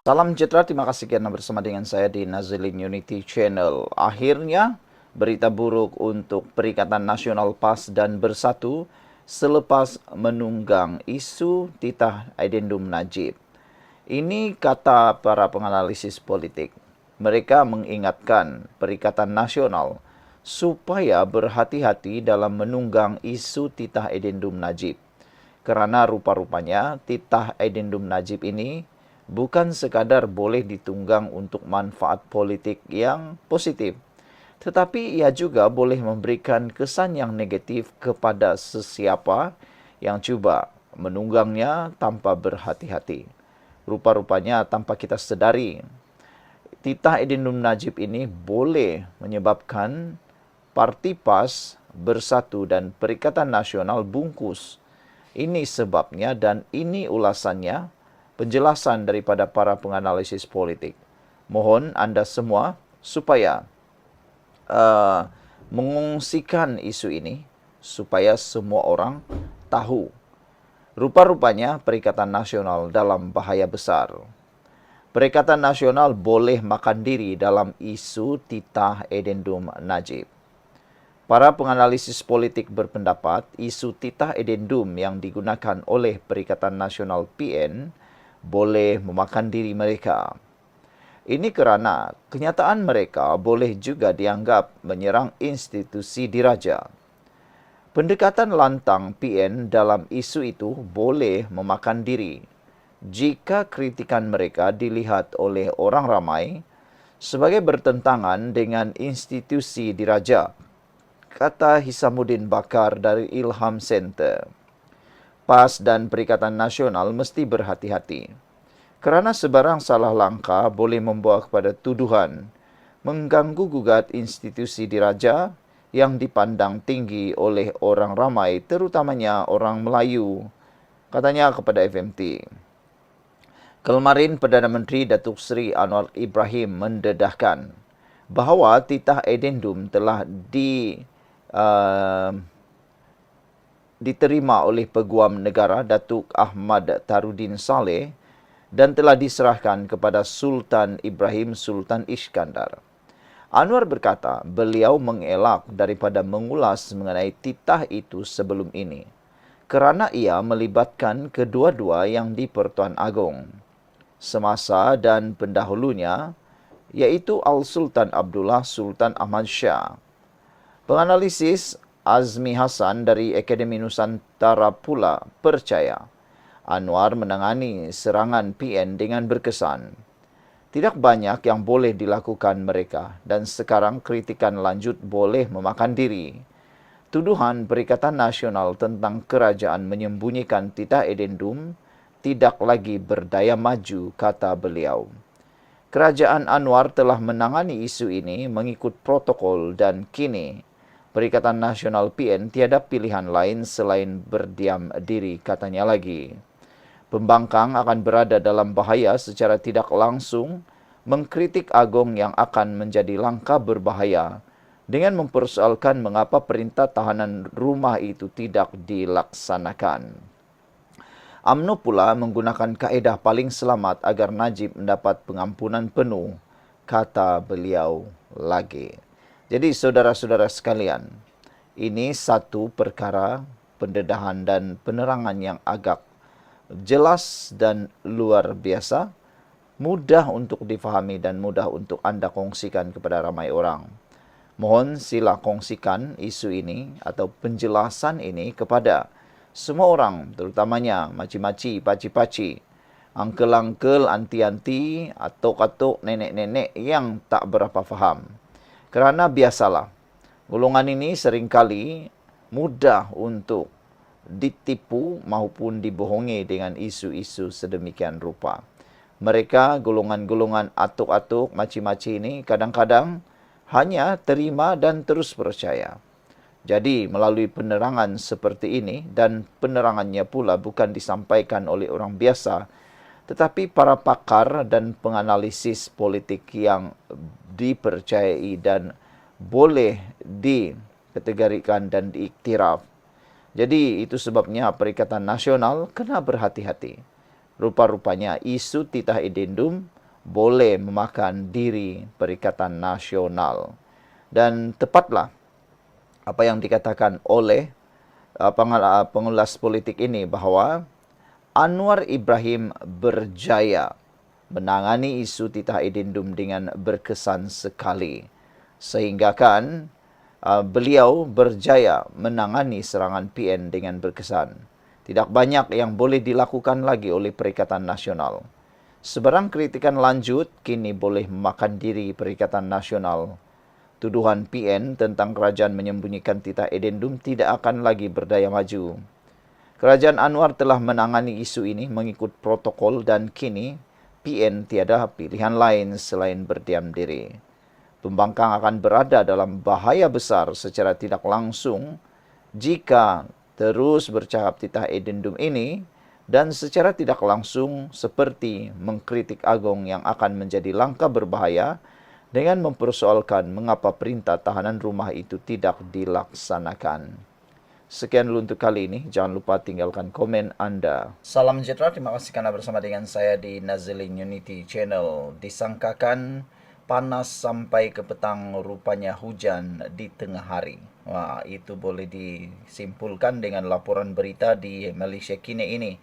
Salam sejahtera, terima kasih karena bersama dengan saya di Nazilin Unity Channel. Akhirnya, berita buruk untuk Perikatan Nasional PAS dan Bersatu selepas menunggang isu titah Addendum Najib. Ini kata para penganalisis politik. Mereka mengingatkan Perikatan Nasional supaya berhati-hati dalam menunggang isu titah Addendum Najib. Kerana rupa-rupanya titah Addendum Najib ini bukan sekadar boleh ditunggang untuk manfaat politik yang positif, tetapi ia juga boleh memberikan kesan yang negatif kepada sesiapa yang cuba menunggangnya tanpa berhati-hati. Rupa-rupanya tanpa kita sedari, titah Addendum Najib ini boleh menyebabkan Parti PAS, Bersatu dan Perikatan Nasional bungkus. Ini sebabnya dan ini ulasannya, penjelasan daripada para penganalisis politik. Mohon anda semua supaya mengungsikan isu ini supaya semua orang tahu. Rupa-rupanya Perikatan Nasional dalam bahaya besar. Perikatan Nasional boleh makan diri dalam isu titah Addendum Najib. Para penganalisis politik berpendapat isu titah Addendum yang digunakan oleh Perikatan Nasional PN boleh memakan diri mereka. Ini kerana kenyataan mereka boleh juga dianggap menyerang institusi diraja. Pendekatan lantang PN dalam isu itu boleh memakan diri jika kritikan mereka dilihat oleh orang ramai sebagai bertentangan dengan institusi diraja, kata Hisamuddin Bakar dari Ilham Center. PAS dan Perikatan Nasional mesti berhati-hati, kerana sebarang salah langkah boleh membawa kepada tuduhan mengganggu gugat institusi diraja yang dipandang tinggi oleh orang ramai, terutamanya orang Melayu, katanya kepada FMT. Kemarin Perdana Menteri Datuk Seri Anwar Ibrahim mendedahkan bahawa titah Addendum telah diterima oleh Peguam Negara Datuk Ahmad Tarudin Saleh dan telah diserahkan kepada Sultan Ibrahim Sultan Iskandar. Anwar berkata beliau mengelak daripada mengulas mengenai titah itu sebelum ini kerana ia melibatkan kedua-dua yang di-Pertuan Agong semasa dan pendahulunya, iaitu Al-Sultan Abdullah Sultan Ahmad Shah. Penganalisis Azmi Hassan dari Akademi Nusantara pula percaya Anwar menangani serangan PN dengan berkesan. Tidak banyak yang boleh dilakukan mereka dan sekarang kritikan lanjut boleh memakan diri. Tuduhan Perikatan Nasional tentang kerajaan menyembunyikan titah Addendum tidak lagi berdaya maju, kata beliau. Kerajaan Anwar telah menangani isu ini mengikut protokol dan kini Perikatan Nasional PN tiada pilihan lain selain berdiam diri, katanya lagi. Pembangkang akan berada dalam bahaya secara tidak langsung mengkritik Agong yang akan menjadi langkah berbahaya dengan mempersoalkan mengapa perintah tahanan rumah itu tidak dilaksanakan. UMNO pula menggunakan kaedah paling selamat agar Najib mendapat pengampunan penuh, kata beliau lagi. Jadi saudara-saudara sekalian, ini satu perkara pendedahan dan penerangan yang agak jelas dan luar biasa, mudah untuk difahami dan mudah untuk anda kongsikan kepada ramai orang. Mohon sila kongsikan isu ini atau penjelasan ini kepada semua orang, terutamanya makcik-makcik, pakcik-pakcik, uncle-uncle, anti-anti, atuk-atuk, nenek-nenek yang tak berapa faham. Kerana biasalah, golongan ini seringkali mudah untuk ditipu maupun dibohongi dengan isu-isu sedemikian rupa. Mereka, golongan-golongan atuk-atuk, makcik-makcik ini kadang-kadang hanya terima dan terus percaya. Jadi, melalui penerangan seperti ini dan penerangannya pula bukan disampaikan oleh orang biasa, tetapi para pakar dan penganalisis politik yang dipercayai dan boleh dikategorikan dan diiktiraf. Jadi, itu sebabnya Perikatan Nasional kena berhati-hati. Rupa-rupanya isu titah Addendum boleh memakan diri Perikatan Nasional. Dan tepatlah apa yang dikatakan oleh pengulas politik ini bahwa Anwar Ibrahim berjaya menangani isu titah edendum dengan berkesan sekali. Sehingga kan beliau berjaya menangani serangan PN dengan berkesan. Tidak banyak yang boleh dilakukan lagi oleh Perikatan Nasional. Sebarang kritikan lanjut kini boleh memakan diri Perikatan Nasional. Tuduhan PN tentang kerajaan menyembunyikan titah edendum tidak akan lagi berdaya maju. Kerajaan Anwar telah menangani isu ini mengikut protokol dan kini PN tiada pilihan lain selain berdiam diri. Pembangkang akan berada dalam bahaya besar secara tidak langsung jika terus bercakap titah edendum ini dan secara tidak langsung seperti mengkritik Agong yang akan menjadi langkah berbahaya dengan mempersoalkan mengapa perintah tahanan rumah itu tidak dilaksanakan. Sekian dulu untuk kali ini. Jangan lupa tinggalkan komen Anda. Salam sejahtera. Terima kasih karena bersama dengan saya di Nazilin Unity Channel. Disangkakan panas sampai ke petang, rupanya hujan di tengah hari. Wah, itu boleh disimpulkan dengan laporan berita di Malaysia kini ini.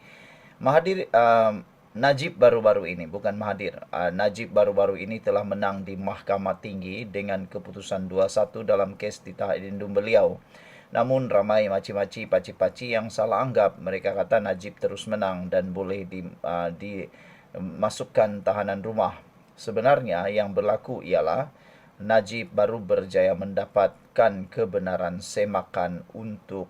Najib baru-baru ini, bukan Mahathir. Najib baru-baru ini telah menang di Mahkamah Tinggi dengan keputusan 2-1 dalam kes titah edendum beliau. Namun ramai maci-maci, paci-paci yang salah anggap. Mereka kata Najib terus menang dan boleh dimasukkan tahanan rumah. Sebenarnya yang berlaku ialah Najib baru berjaya mendapatkan kebenaran semakan untuk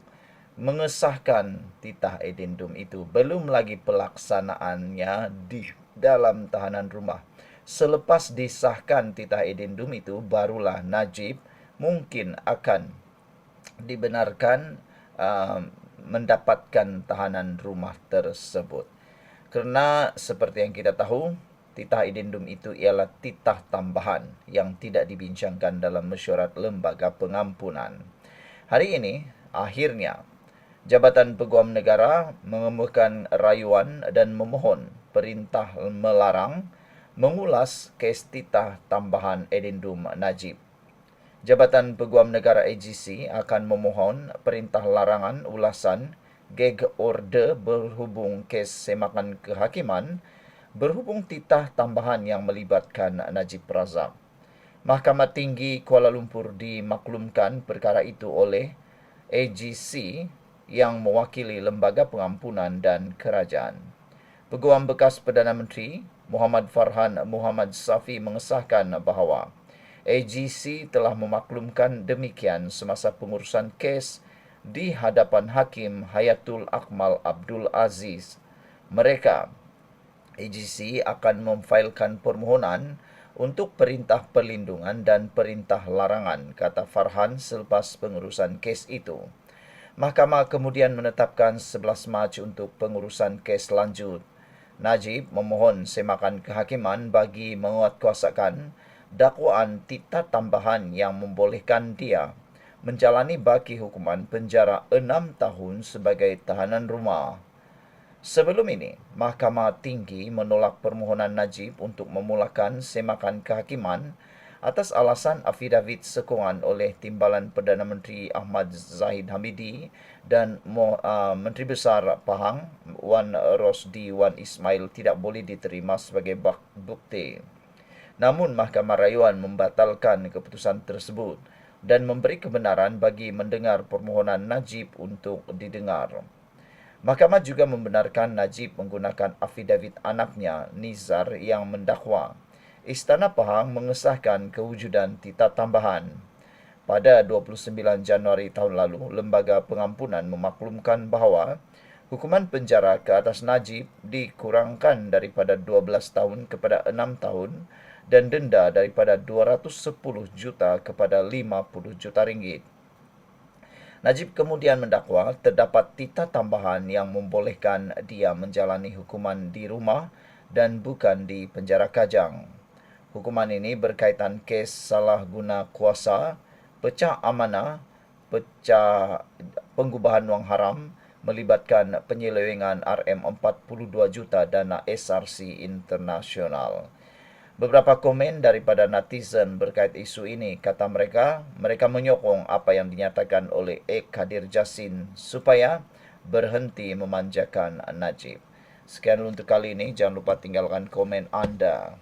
mengesahkan titah edendum itu. Belum lagi pelaksanaannya di dalam tahanan rumah. Selepas disahkan titah edendum itu, barulah Najib mungkin akan dibenarkan mendapatkan tahanan rumah tersebut. Kerana seperti yang kita tahu, titah edendum itu ialah titah tambahan yang tidak dibincangkan dalam mesyuarat lembaga pengampunan. Hari ini, akhirnya, Jabatan Peguam Negara mengemukakan rayuan dan memohon perintah melarang mengulas kes titah tambahan edendum Najib. Jabatan Peguam Negara AGC akan memohon perintah larangan ulasan gag order berhubung kes semakan kehakiman berhubung titah tambahan yang melibatkan Najib Razak. Mahkamah Tinggi Kuala Lumpur dimaklumkan perkara itu oleh AGC yang mewakili Lembaga Pengampunan dan Kerajaan. Peguam bekas Perdana Menteri Muhammad Farhan Muhammad Safi mengesahkan bahawa AGC telah memaklumkan demikian semasa pengurusan kes di hadapan Hakim Hayatul Akmal Abdul Aziz. Mereka, AGC akan memfailkan permohonan untuk perintah perlindungan dan perintah larangan, kata Farhan selepas pengurusan kes itu. Mahkamah kemudian menetapkan 11 Mac untuk pengurusan kes lanjut. Najib memohon semakan kehakiman bagi menguatkuasakan dakwaan titah tambahan yang membolehkan dia menjalani baki hukuman penjara 6 tahun sebagai tahanan rumah. Sebelum ini, Mahkamah Tinggi menolak permohonan Najib untuk memulakan semakan kehakiman atas alasan afidavit sokongan oleh Timbalan Perdana Menteri Ahmad Zahid Hamidi dan Menteri Besar Pahang Wan Rosdi Wan Ismail tidak boleh diterima sebagai bukti. Namun Mahkamah Rayuan membatalkan keputusan tersebut dan memberi kebenaran bagi mendengar permohonan Najib untuk didengar. Mahkamah juga membenarkan Najib menggunakan afidavit anaknya Nizar yang mendakwa Istana Pahang mengesahkan kewujudan titah tambahan. Pada 29 Januari tahun lalu, Lembaga Pengampunan memaklumkan bahawa hukuman penjara ke atas Najib dikurangkan daripada 12 tahun kepada 6 tahun dan denda daripada 210 juta kepada 50 juta ringgit. Najib kemudian mendakwa terdapat titah tambahan yang membolehkan dia menjalani hukuman di rumah dan bukan di penjara Kajang. Hukuman ini berkaitan kes salah guna kuasa, pecah amanah, pengubahan wang haram, melibatkan penyelewengan RM42 juta dana SRC internasional. Beberapa komen daripada netizen berkait isu ini, kata mereka menyokong apa yang dinyatakan oleh Kadir Jasin supaya berhenti memanjakan Najib. Sekian untuk kali ini, jangan lupa tinggalkan komen Anda.